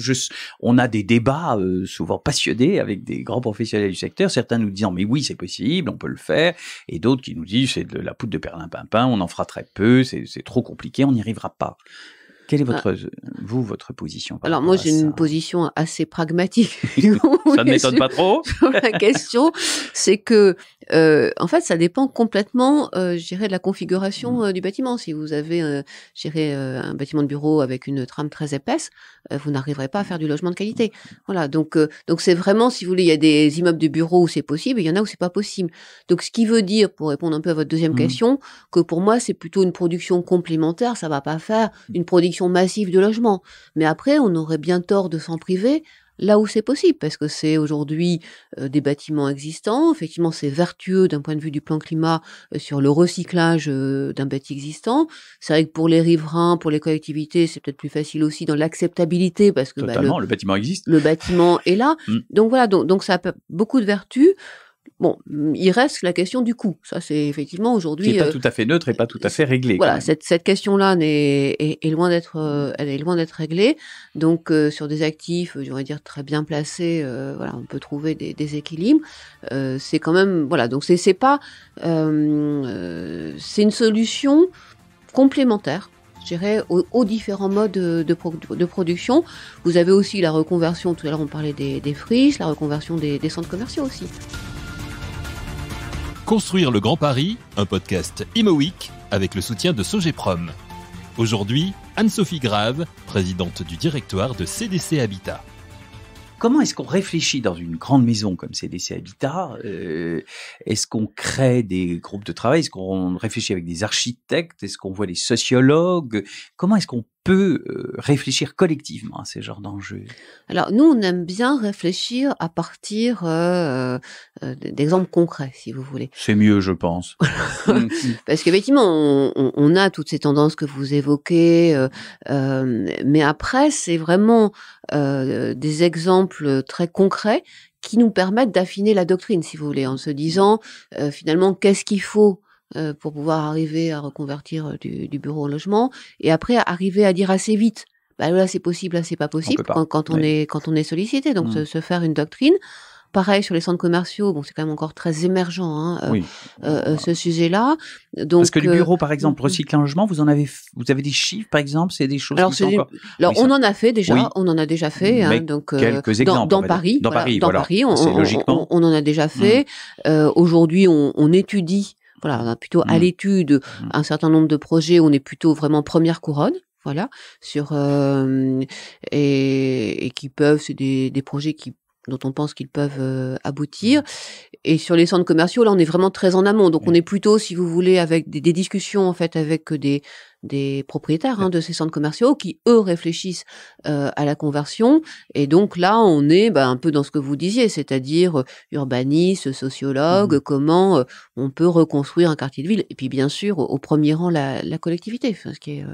on a des débats souvent passionnés avec des grands professionnels du secteur, certains nous disant mais oui c'est possible, on peut le faire, et d'autres qui nous disent c'est de la poudre de perlimpinpin, on en fera très peu, c'est trop compliqué, on n'y arrivera pas. Quelle est votre position? Alors moi j'ai une position assez pragmatique. Ça ne m'étonne pas trop. La question, c'est que en fait ça dépend complètement, je dirais, de la configuration du bâtiment. Si vous avez, un bâtiment de bureau avec une trame très épaisse, vous n'arriverez pas à faire du logement de qualité. Voilà, donc c'est vraiment, si vous voulez, il y a des immeubles de bureaux où c'est possible, et il y en a où c'est pas possible. Donc ce qui veut dire, pour répondre un peu à votre deuxième question, que pour moi c'est plutôt une production complémentaire. Ça va pas faire une production massive de logements. Mais après, on aurait bien tort de s'en priver là où c'est possible, parce que c'est aujourd'hui des bâtiments existants. Effectivement, c'est vertueux d'un point de vue du plan climat sur le recyclage d'un bâti existant. C'est vrai que pour les riverains, pour les collectivités, c'est peut-être plus facile aussi dans l'acceptabilité, parce que le bâtiment existe. Le bâtiment est là. Donc voilà, donc ça a beaucoup de vertus. Bon, il reste la question du coût. Ça, c'est effectivement aujourd'hui... Qui n'est pas tout à fait neutre et pas tout à fait réglée. Voilà, cette question-là est loin d'être réglée. Donc, sur des actifs, j'aurais dire très bien placés, on peut trouver des équilibres. C'est quand même... Voilà, donc c'est pas... c'est une solution complémentaire, je dirais, aux différents modes de production. Vous avez aussi la reconversion, tout à l'heure on parlait des friches, la reconversion des centres commerciaux aussi. Construire le Grand Paris, un podcast Imo Week avec le soutien de Sogeprom. Aujourd'hui, Anne-Sophie Grave, présidente du directoire de CDC Habitat. Comment est-ce qu'on réfléchit dans une grande maison comme CDC Habitat? Est-ce qu'on crée des groupes de travail? Est-ce qu'on réfléchit avec des architectes? Est-ce qu'on voit des sociologues? Comment est-ce qu'on peut réfléchir collectivement à ces genres d'enjeux? Alors nous, on aime bien réfléchir à partir d'exemples concrets, si vous voulez. C'est mieux, je pense. Parce qu'effectivement, on a toutes ces tendances que vous évoquez, mais après, c'est vraiment des exemples très concrets qui nous permettent d'affiner la doctrine, si vous voulez, en se disant finalement qu'est-ce qu'il faut pour pouvoir arriver à reconvertir du bureau en logement, et après arriver à dire assez vite, bah là c'est possible, là c'est pas possible, quand on est sollicité, donc se faire une doctrine. Pareil sur les centres commerciaux, bon c'est quand même encore très émergent ce sujet-là. Donc parce que du bureau par exemple, recycler un logement, vous avez des chiffres par exemple, c'est des choses alors, qui sont encore... on en a fait déjà, on en a déjà fait, mais donc quelques exemples dans Paris, Paris, logiquement. on en a déjà fait. Aujourd'hui, on étudie. Voilà, on a plutôt à l'étude un certain nombre de projets. On est plutôt vraiment première couronne, voilà, sur et qui peuvent, c'est des projets dont on pense qu'ils peuvent aboutir. Et sur les centres commerciaux, là, on est vraiment très en amont. Donc, on est plutôt, si vous voulez, avec des discussions en fait avec des propriétaires de ces centres commerciaux qui, eux, réfléchissent à la conversion. Et donc là, on est un peu dans ce que vous disiez, c'est-à-dire urbaniste, sociologue, comment on peut reconstruire un quartier de ville. Et puis, bien sûr, au premier rang, la collectivité, ce qui est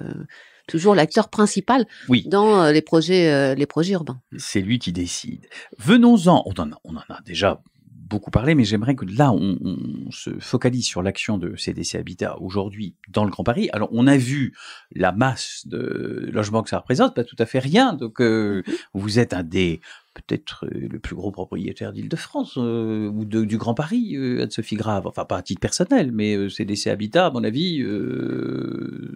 toujours l'acteur principal dans les projets urbains. C'est lui qui décide. Venons-en, on en a déjà beaucoup parlé, mais j'aimerais que là, on se focalise sur l'action de CDC Habitat aujourd'hui dans le Grand Paris. Alors, on a vu la masse de logements que ça représente, pas tout à fait rien. Donc, vous êtes peut-être le plus gros propriétaire d'Île-de-France ou du Grand Paris, Anne-Sophie Grave. Enfin, pas à titre personnel, mais CDC Habitat, à mon avis,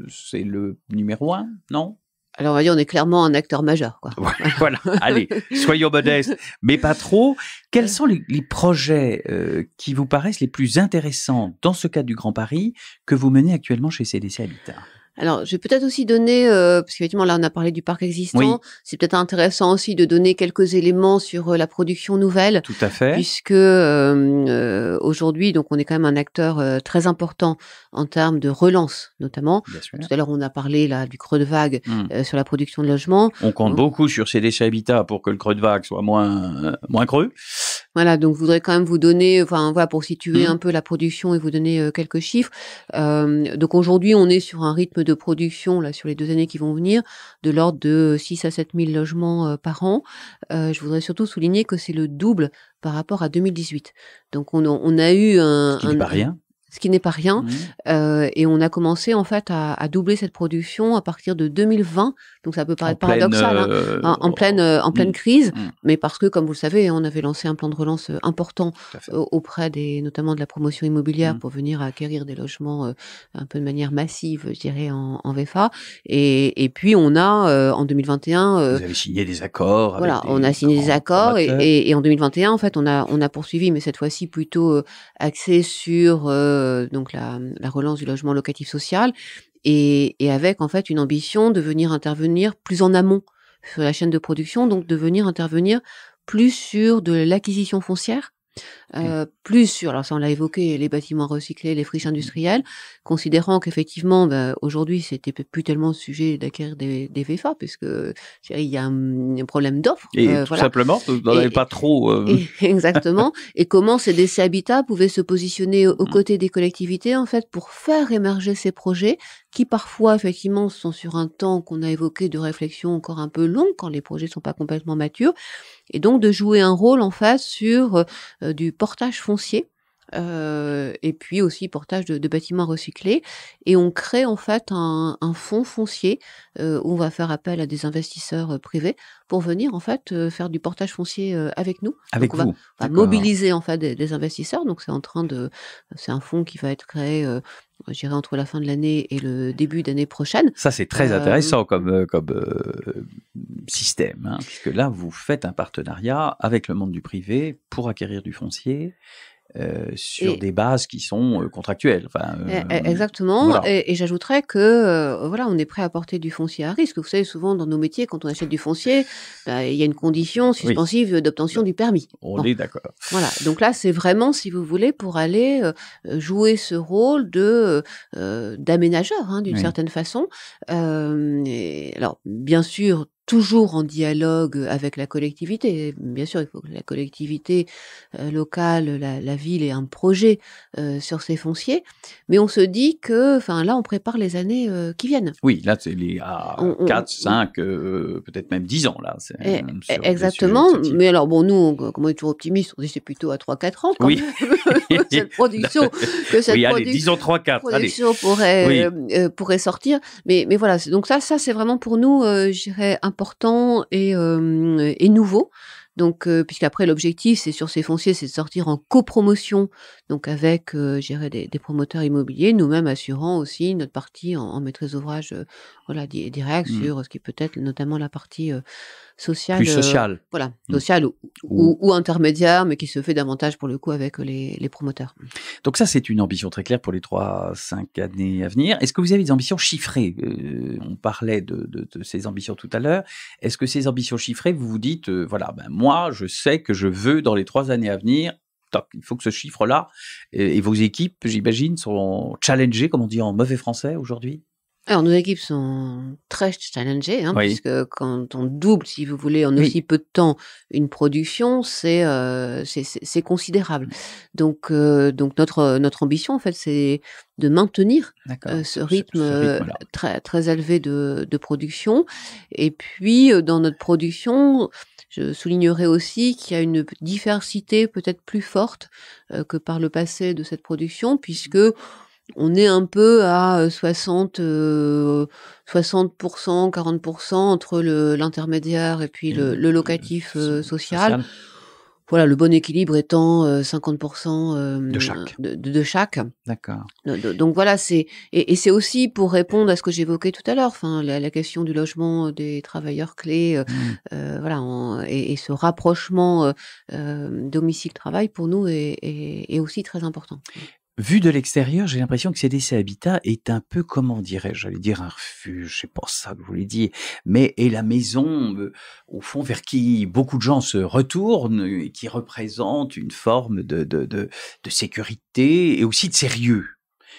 c'est le numéro 1, non ? Alors, on va dire, on est clairement un acteur majeur, quoi. Voilà, allez, soyons modestes, mais pas trop. Quels sont les projets qui vous paraissent les plus intéressants dans ce cadre du Grand Paris que vous menez actuellement chez CDC Habitat ? Alors, je vais peut-être aussi donner, parce qu'effectivement, là, on a parlé du parc existant. C'est peut-être intéressant aussi de donner quelques éléments sur la production nouvelle. Tout à fait. Puisque aujourd'hui, donc, on est quand même un acteur très important en termes de relance, notamment. Bien sûr. Tout à l'heure, on a parlé là du creux de vague sur la production de logements. On compte beaucoup sur CDC Habitat pour que le creux de vague soit moins creux. Voilà, donc je voudrais quand même vous donner, pour situer un peu la production et vous donner quelques chiffres. Donc aujourd'hui, on est sur un rythme de production, là, sur les 2 années qui vont venir, de l'ordre de 6 à 7 000 logements par an. Je voudrais surtout souligner que c'est le double par rapport à 2018. Donc on a eu Ce qui n'est pas rien. Ce qui n'est pas rien. Et on a commencé en fait à doubler cette production à partir de 2020. Donc ça peut paraître paradoxal, en pleine crise, mais parce que, comme vous le savez, on avait lancé un plan de relance important auprès notamment de la promotion immobilière pour venir acquérir des logements un peu de manière massive, je dirais, en VFA. Et puis on a en 2021... vous avez signé des accords. Voilà, on a signé des accords et en 2021, en fait, on a poursuivi, mais cette fois-ci plutôt axé sur donc la relance du logement locatif social et avec en fait une ambition de venir intervenir plus en amont sur la chaîne de production, donc de venir intervenir plus sur de l'acquisition foncière, plus sur, alors ça on l'a évoqué, les bâtiments recyclés, les friches industrielles, considérant qu'effectivement aujourd'hui c'était plus tellement le sujet d'acquérir des VFA, puisque il y a un problème d'offre. Et tout simplement, vous n'en avez pas trop... Exactement. Et comment CDC Habitat pouvait se positionner aux côtés des collectivités en fait pour faire émerger ces projets qui parfois effectivement sont sur un temps qu'on a évoqué de réflexion encore un peu long quand les projets sont pas complètement matures, et donc de jouer un rôle en fait sur du portage foncier, et puis aussi portage de bâtiments recyclés. Et on crée en fait un fonds foncier où on va faire appel à des investisseurs privés pour venir en fait faire du portage foncier avec nous. Avec donc vous. On va mobiliser en fait des investisseurs. Donc c'est un fonds qui va être créé, je dirais, entre la fin de l'année et le début d'année prochaine. Ça, c'est très intéressant comme système, puisque là, vous faites un partenariat avec le monde du privé pour acquérir du foncier sur des bases qui sont contractuelles. Enfin, Exactement. voilà. Et j'ajouterais que voilà, on est prêt à porter du foncier à risque. Vous savez, souvent dans nos métiers, quand on achète du foncier, il y a une condition suspensive d'obtention du permis. On est d'accord. Voilà. Donc là, c'est vraiment, si vous voulez, pour aller jouer ce rôle de d'aménageur, d'une certaine façon. Et alors, bien sûr, toujours en dialogue avec la collectivité. Bien sûr, il faut que la collectivité locale, la ville ait un projet sur ses fonciers, mais on se dit que, enfin là, on prépare les années qui viennent. Oui, là, c'est à 4, 5, peut-être même 10 ans, là. Exactement. Mais alors, bon, nous, comme on est toujours optimiste, on dit c'est plutôt à 3-4 ans, quand même, cette production, allez, disons 3-4, production pourrait sortir. Mais voilà, donc ça, c'est vraiment pour nous, je dirais, important et nouveau. Donc, puisqu'après l'objectif, c'est sur ces fonciers, c'est de sortir en copromotion, donc avec, je dirais, des promoteurs immobiliers, nous-mêmes assurant aussi notre partie en maîtrise d'ouvrage, voilà, direct sur ce qui peut être notamment la partie sociale. Plus sociale. Voilà, sociale ou intermédiaire, mais qui se fait davantage pour le coup avec les promoteurs. Donc ça, c'est une ambition très claire pour les 3-5 années à venir. Est-ce que vous avez des ambitions chiffrées? On parlait de ces ambitions tout à l'heure. Est-ce que ces ambitions chiffrées, vous vous dites, voilà, moi, je sais que je veux, dans les 3 années à venir, il faut que ce chiffre-là, et vos équipes, j'imagine, sont challengées, comme on dit en mauvais français aujourd'hui? Alors, nos équipes sont très challengées, puisque quand on double, si vous voulez, en aussi peu de temps, une production, c'est considérable. Donc notre ambition, en fait, c'est de maintenir ce rythme très, très élevé de production. Et puis, dans notre production, je soulignerai aussi qu'il y a une diversité peut-être plus forte que par le passé de cette production, puisque on est un peu à 60%, 40% entre l'intermédiaire et puis le locatif social. Voilà, le bon équilibre étant 50% de chaque. D'accord. Donc voilà, c'est aussi pour répondre à ce que j'évoquais tout à l'heure, enfin la question du logement des travailleurs clés, voilà, et ce rapprochement domicile-travail pour nous est aussi très important. Vu de l'extérieur, j'ai l'impression que CDC Habitat est un peu, comment dirais-je, j'allais dire un refuge, c'est pas ça que je voulais dire, mais est la maison, au fond, vers qui beaucoup de gens se retournent et qui représente une forme de sécurité et aussi de sérieux.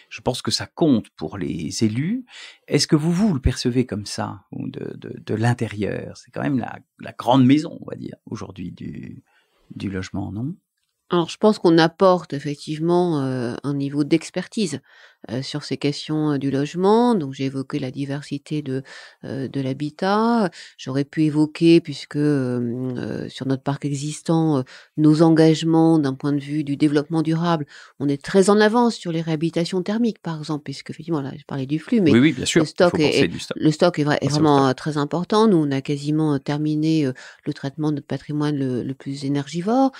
Je pense que ça compte pour les élus. Est-ce que vous le percevez comme ça, ou de l'intérieur? C'est quand même la grande maison, on va dire, aujourd'hui du logement, non? Alors, je pense qu'on apporte effectivement un niveau d'expertise sur ces questions du logement. Donc, j'ai évoqué la diversité de l'habitat. J'aurais pu évoquer, puisque sur notre parc existant, nos engagements d'un point de vue du développement durable, on est très en avance sur les réhabilitations thermiques, par exemple, puisque effectivement, là, je parlais du flux, mais oui, bien sûr, le stock est vraiment très important. Nous, on a quasiment terminé le traitement de notre patrimoine le plus énergivore.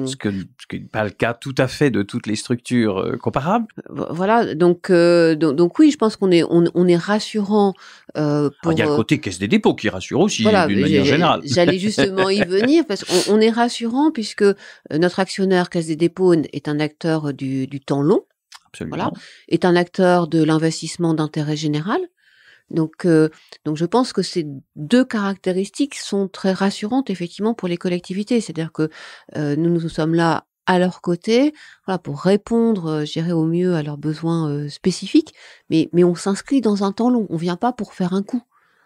Ce qui n'est pas le cas tout à fait de toutes les structures comparables. Voilà, donc oui, je pense qu'on est rassurant. Il y a le côté Caisse des dépôts qui rassure aussi, d'une manière générale. J'allais justement y venir, parce qu'on est rassurant puisque notre actionnaire Caisse des dépôts est un acteur du temps long. Absolument. Voilà, est un acteur de l'investissement d'intérêt général. Donc je pense que ces 2 caractéristiques sont très rassurantes effectivement pour les collectivités. C'est-à-dire que nous sommes là à leur côté, voilà, pour répondre, je dirais, au mieux à leurs besoins spécifiques, mais on s'inscrit dans un temps long. On vient pas pour faire un coup.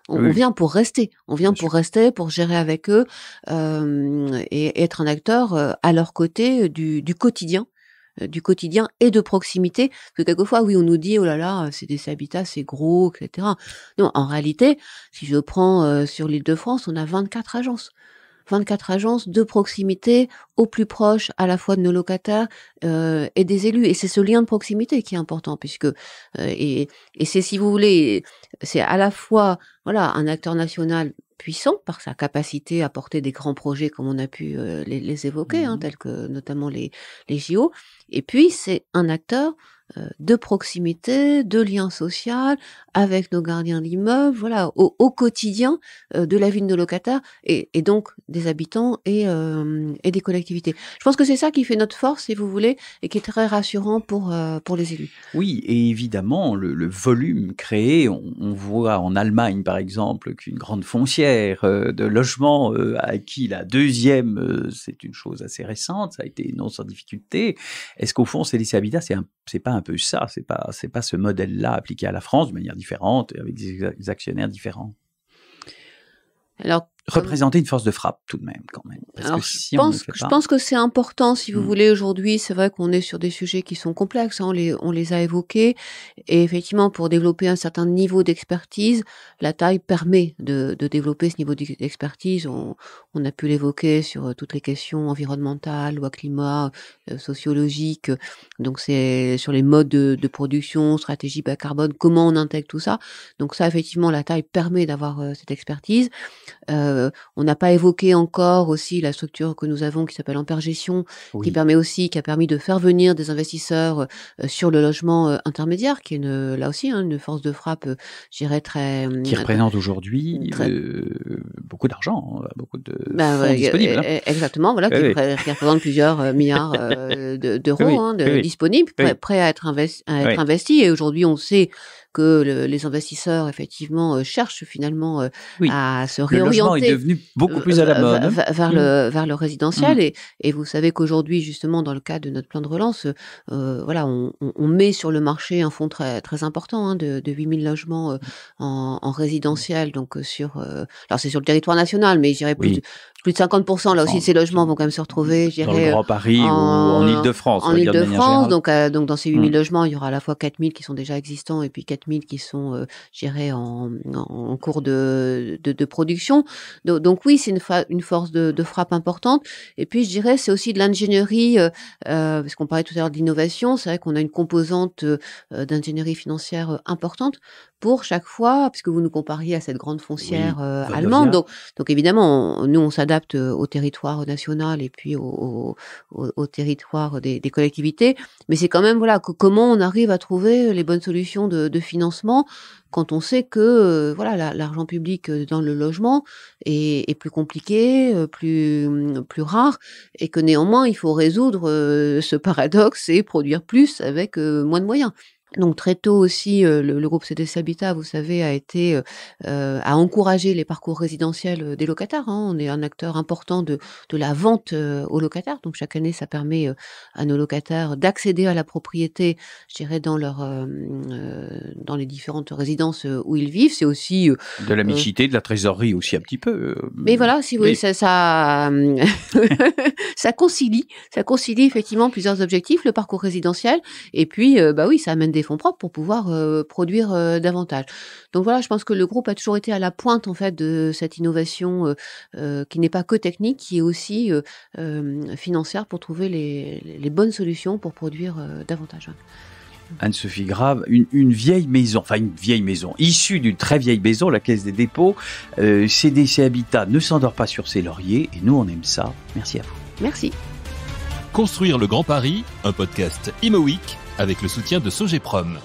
On vient pour rester. On vient pour rester, pour gérer avec eux et être un acteur à leur côté du quotidien et de proximité. Parce que quelquefois, oui, on nous dit, oh là là, CDC Habitat, c'est gros, etc. Non, en réalité, si je prends sur l'Île-de-France, on a 24 agences. 24 agences de proximité au plus proche à la fois de nos locataires et des élus. Et c'est ce lien de proximité qui est important, puisque et c'est, si vous voulez, c'est à la fois, voilà, un acteur national puissant par sa capacité à porter des grands projets comme on a pu les évoquer, tels que notamment les JO. Et puis, c'est un acteur de proximité, de lien social avec nos gardiens d'immeubles, voilà, au quotidien de la vie de nos locataires et donc des habitants et des collectivités. Je pense que c'est ça qui fait notre force, si vous voulez, et qui est très rassurant pour les élus. Oui, et évidemment, le volume créé, on voit en Allemagne, par exemple, qu'une grande foncière de logements acquis la deuxième, c'est une chose assez récente, ça a été non sans difficulté. Est-ce qu'au fond, CDC Habitat, c'est pas un peu ça, c'est pas ce modèle-là appliqué à la France de manière différente, avec des actionnaires différents? Alors, représenter une force de frappe tout de même, quand même. Parce alors, que si je pense que c'est important, si vous voulez, aujourd'hui. C'est vrai qu'on est sur des sujets qui sont complexes, on les a évoqués. Et effectivement, pour développer un certain niveau d'expertise, la taille permet de développer ce niveau d'expertise. On a pu l'évoquer sur toutes les questions environnementales, loi climat, sociologiques. Donc, c'est sur les modes de production, stratégie bas carbone, comment on intègre tout ça. Donc ça, effectivement, la taille permet d'avoir cette expertise. On n'a pas évoqué encore aussi la structure que nous avons qui s'appelle Ampère Gestion, qui a permis de faire venir des investisseurs sur le logement intermédiaire, qui est là aussi une force de frappe, je dirais qui représente aujourd'hui beaucoup d'argent, beaucoup de fonds disponibles. Exactement, voilà, qui représente plusieurs milliards d'euros disponibles, prêts à être investis. Et aujourd'hui, on sait que les investisseurs, effectivement, cherchent finalement à se réorienter. Le logement est devenu beaucoup plus à la mode. Vers le résidentiel. Et vous savez qu'aujourd'hui, justement, dans le cadre de notre plan de relance, voilà, on met sur le marché un fonds très, très important de 8000 logements en résidentiel. Donc, alors c'est sur le territoire national, mais je dirais plus de 50% là aussi de ces logements vont quand même se retrouver, je dirais, dans le Grand Paris ou en Île-de-France. En Île-de-France, donc dans ces 8000 logements, il y aura à la fois 4000 qui sont déjà existants et puis 4000 qui sont, je dirais, en cours de production. Donc oui, c'est une force de frappe importante. Et puis je dirais, c'est aussi de l'ingénierie, parce qu'on parlait tout à l'heure de l'innovation. C'est vrai qu'on a une composante d'ingénierie financière importante pour chaque fois, puisque vous nous compariez à cette grande foncière allemande. Donc évidemment, nous on s'adapte au territoire national et puis au territoire des collectivités, mais c'est quand même comment on arrive à trouver les bonnes solutions de financement quand on sait que l'argent public dans le logement est plus compliqué, plus rare, et que néanmoins il faut résoudre ce paradoxe et produire plus avec moins de moyens. Donc très tôt aussi, le groupe CDC Habitat, vous savez, a encouragé les parcours résidentiels des locataires. On est un acteur important de la vente aux locataires. Donc chaque année, ça permet à nos locataires d'accéder à la propriété, je dirais, dans les différentes résidences où ils vivent. C'est aussi de la mixité, de la trésorerie aussi un petit peu. Mais voilà, si vous voulez, ça concilie effectivement plusieurs objectifs, le parcours résidentiel, et puis ça amène des fonds propres pour pouvoir produire davantage. Donc voilà, je pense que le groupe a toujours été à la pointe en fait de cette innovation qui n'est pas que technique, qui est aussi financière pour trouver les bonnes solutions pour produire davantage. Anne-Sophie Grave, une vieille maison, issue d'une très vieille maison, la Caisse des dépôts. CDC Habitat ne s'endort pas sur ses lauriers et nous on aime ça. Merci à vous. Merci. Construire le Grand Paris, un podcast Imo Week avec le soutien de Sogeprom.